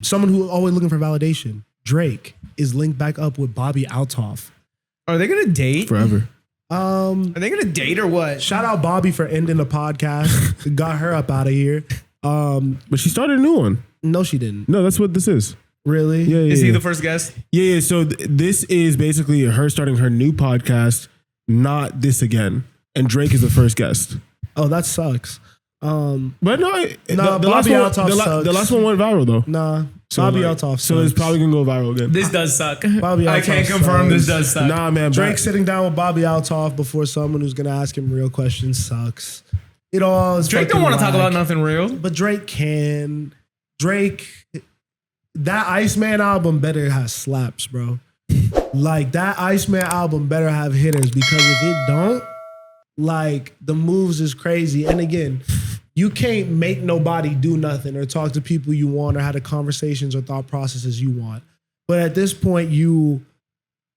someone who always looking for validation. Drake is linked back up with Bobbi Althoff. Are they gonna date forever? Are they gonna date or what? Shout out Bobbi for ending the podcast. Got her up out of here. But she started a new one. No, she didn't. No, that's what this is. Really? Yeah. Is he the first guest? Yeah. So this is basically her starting her new podcast, Not This Again, and Drake is the first guest. Oh, that sucks. But no, Bobbi Althoff sucks. The last one went viral though. Nah, So Bobbi like, Althoff sucks. So it's probably gonna go viral again. This does suck. Bobbi I Althoff can't confirm sucks. this does suck. Nah, man. Drake sitting down with Bobbi Althoff before someone who's gonna ask him real questions sucks. It all is Drake don't want to talk about nothing real. but Drake can. Drake, that Iceman album better have slaps, bro. Like that Iceman album better have hitters because if it don't, like the moves is crazy. And again, you can't make nobody do nothing or talk to people you want or have the conversations or thought processes you want. But at this point, you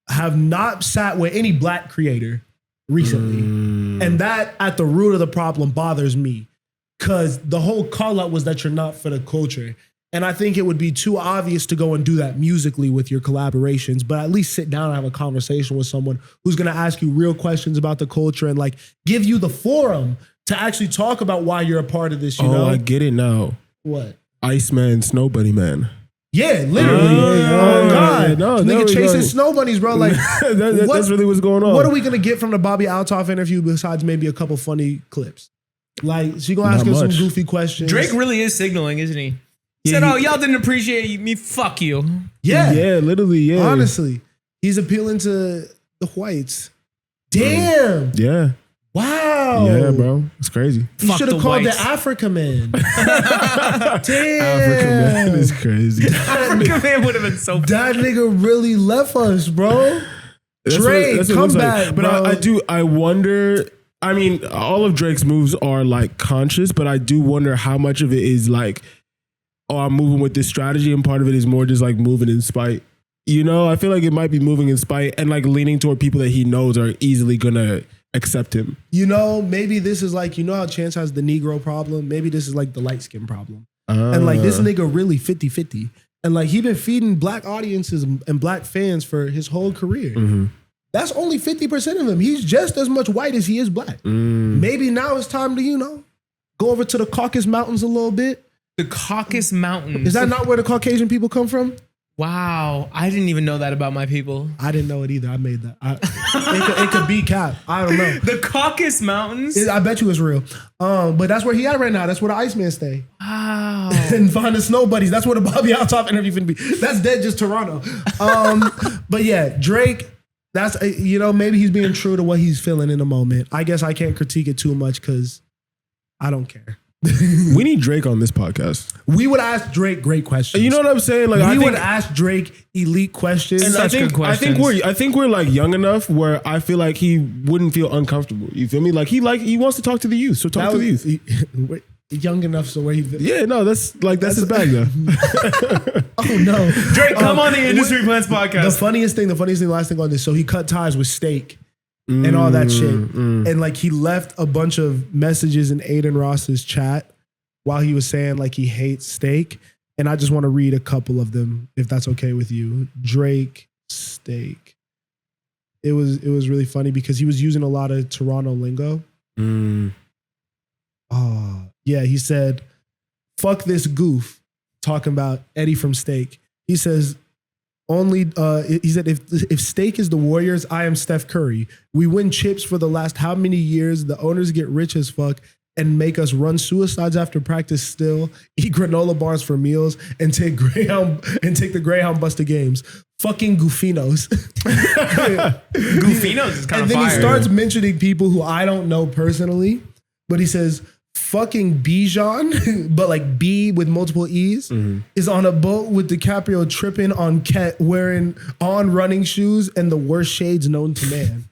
have not sat with any black creator recently. And that at the root of the problem bothers me because the whole call out was that you're not for the culture. And I think it would be too obvious to go and do that musically with your collaborations, but at least sit down and have a conversation with someone who's going to ask you real questions about the culture and like give you the forum to actually talk about why you're a part of this, you know? I get it now. What? Iceman, Snow Bunny Man. Yeah, literally. Oh, God. No, Nigga chasing snow bunnies, bro. Like, that's really what's going on. What are we going to get from the Bobbi Althoff interview besides maybe a couple funny clips? Like, she going to ask him some goofy questions. Drake really is signaling, isn't he? Said, "Oh, y'all didn't appreciate me. Fuck you." Yeah, literally, yeah. Honestly, he's appealing to the whites. Damn. Yeah. Wow. Yeah, bro. It's crazy. You should have called the Africa Man. Damn. Africa Man is crazy. Africa Man would have been so. That nigga really left us, bro. Drake, come back, but bro. I wonder. I mean, all of Drake's moves are like conscious, but I do wonder how much of it is like, oh, I'm moving with this strategy, and part of it is more just like moving in spite. You know, I feel like it might be moving in spite and like leaning toward people that he knows are easily gonna accept him. You know, maybe this is like, you know how Chance has the Negro problem? Maybe this is like the light skin problem. And like this nigga really 50-50. And like he been feeding black audiences and black fans for his whole career. Mm-hmm. That's only 50% of him. He's just as much white as he is black. Maybe now it's time to, you know, go over to the Caucasus Mountains a little bit. The Caucasus Mountains. Is that not where the Caucasian people come from? Wow. I didn't even know that about my people. I didn't know it either. I made that. It could be cap. I don't know. The Caucasus Mountains? I bet you it's real. But that's where he at right now. That's where the Iceman stay. Wow. And find the snow buddies. That's where the Bobbi Althoff interview finna be. That's dead just Toronto. But yeah, Drake, that's, you know, maybe he's being true to what he's feeling in the moment. I guess I can't critique it too much because I don't care. We need Drake on this podcast. We would ask Drake great questions. You know what I'm saying? Like we would ask Drake elite questions. And good questions. I think we're like young enough where I feel like he wouldn't feel uncomfortable. You feel me? Like he wants to talk to the youth. So talk to the youth. Young enough so where he. Yeah, no, that's his bag though. Oh no, Drake, come on the Industry Plans podcast. The funniest thing, last thing on this. So he cut ties with Steak. And all that shit. And like he left a bunch of messages in Aiden Ross's chat while he was saying like he hates Steak. And I just want to read a couple of them if that's okay with you. Drake, Steak. It was really funny because he was using a lot of Toronto lingo. Oh, yeah, he said, "Fuck this goof," talking about Eddie from Steak. He says, he said, if Steak is the Warriors, I am Steph Curry. We win chips for the last how many years? The owners get rich as fuck and make us run suicides after practice still, eat granola bars for meals, and take the Greyhound bus to games. Fucking Goofinos. Goofinos is kind of fire. And then he starts mentioning people who I don't know personally, but he says, fucking Bijan, but like B with multiple E's, is on a boat with DiCaprio tripping on Ket wearing on running shoes and the worst shades known to man.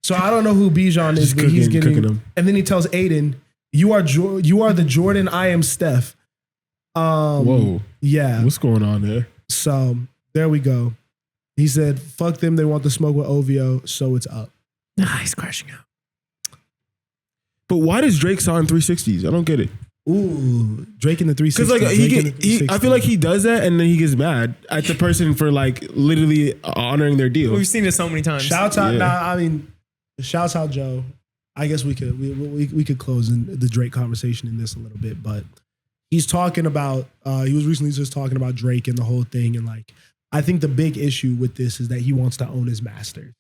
So I don't know who Bijan is, but he's getting him. And then he tells Aiden, you are the Jordan, I am Steph. Whoa. Yeah. What's going on there? So there we go. He said, fuck them, they want to smoke with OVO, so it's up. He's crashing out. But why does Drake sign 360s? I don't get it. Ooh, Drake in the 360. Because like Drake in the he, I 360. feel like he does that and then he gets mad at the person for like literally honoring their deal. We've seen it so many times. Shouts out, Yeah. Shouts out Joe. I guess we could close in the Drake conversation in this a little bit, but he's talking about he was recently just talking about Drake and the whole thing, and like I think the big issue with this is that he wants to own his masters.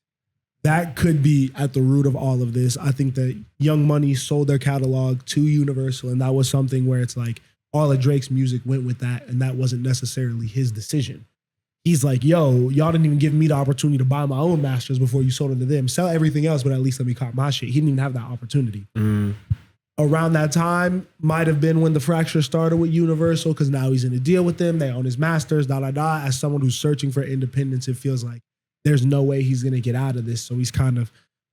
That could be at the root of all of this. I think that Young Money sold their catalog to Universal, and that was something where it's like all of Drake's music went with that, and that wasn't necessarily his decision. He's like, yo, y'all didn't even give me the opportunity to buy my own masters before you sold them to them. Sell everything else, but at least let me cop my shit. He didn't even have that opportunity. Around that time might have been when the fracture started with Universal, because now he's in a deal with them. They own his masters, As someone who's searching for independence, it feels like there's no way he's going to get out of this. So he's kind of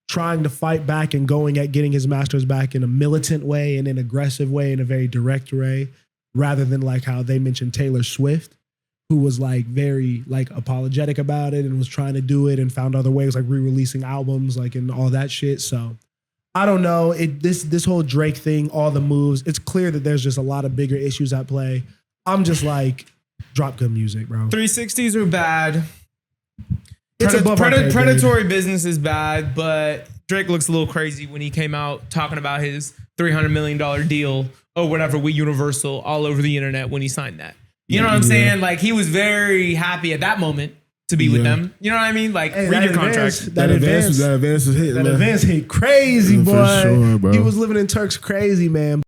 trying to fight back and going at getting his masters back in a militant way and an aggressive way, in a very direct way, rather than like how they mentioned Taylor Swift, who was like very like apologetic about it and was trying to do it and found other ways, like re-releasing albums, like and all that shit. So I don't know. This whole Drake thing, all the moves, it's clear that there's just a lot of bigger issues at play. I'm just like, drop good music, bro. 360s are bad. It's above our pay grade. Predatory business is bad, but Drake looks a little crazy when he came out talking about his $300 million deal or whatever with Universal all over the internet when he signed that. You know what I'm saying? Like, he was very happy at that moment to be with them. You know what I mean? Like, Hey, read that your contract. That advance was hitting. That man. advance hit crazy, Yeah, boy. for sure, bro. He was living in Turks crazy, man.